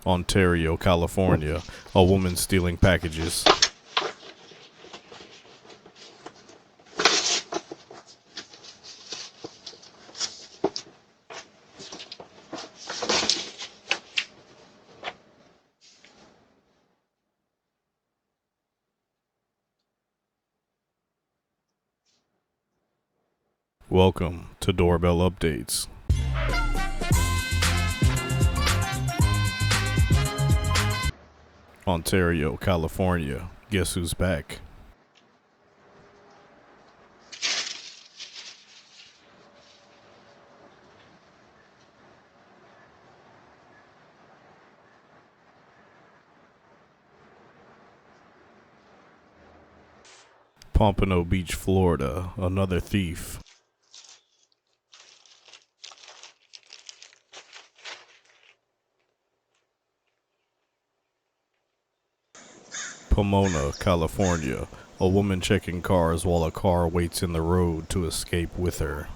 Ontario, California. A woman stealing packages. Welcome to Doorbell Updates. Ontario, California. Guess who's back? Pompano Beach, Florida. Another thief. Pomona, California. A woman checking cars while a car waits in the road to escape with her.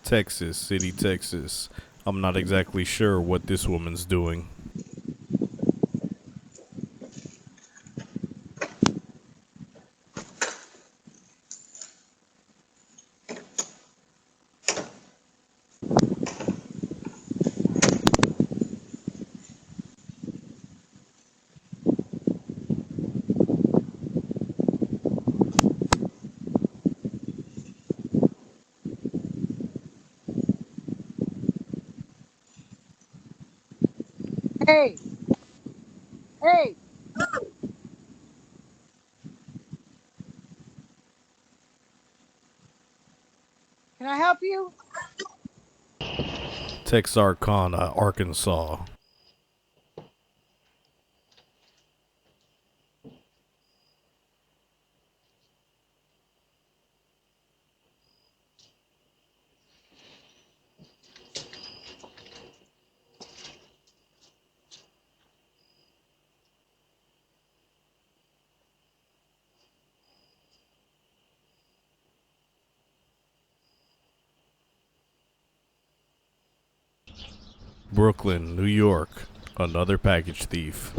Texas City, Texas. I'm not exactly sure what this woman's doing. Hey, hey, can I help you? Texarkana, Arkansas. Brooklyn, New York. Another package thief.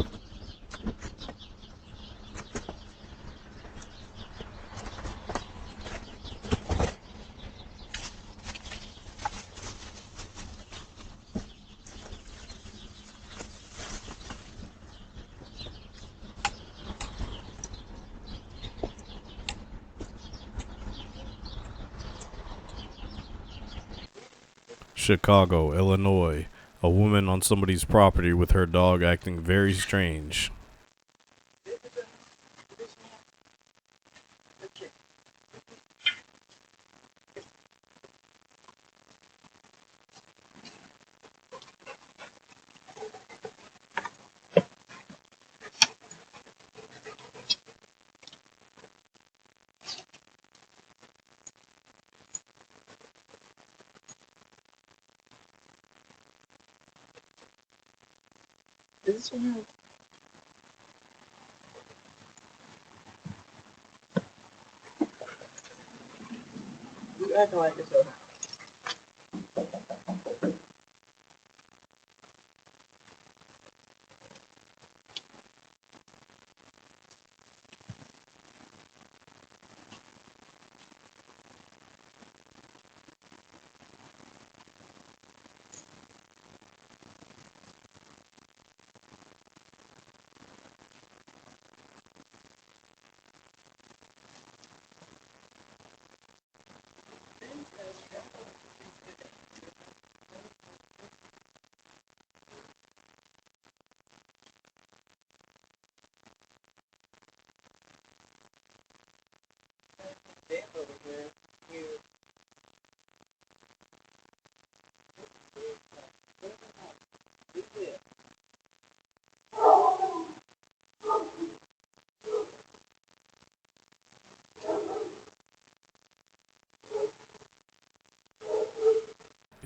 Chicago, Illinois. A woman on somebody's property with her dog acting very strange. Is this one? You acting like it's over.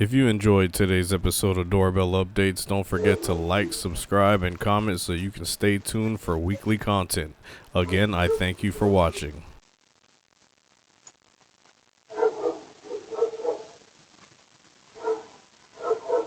If you enjoyed today's episode of Doorbell Updates, don't forget to like, subscribe, and comment so you can stay tuned for weekly content. Again, I thank you for watching.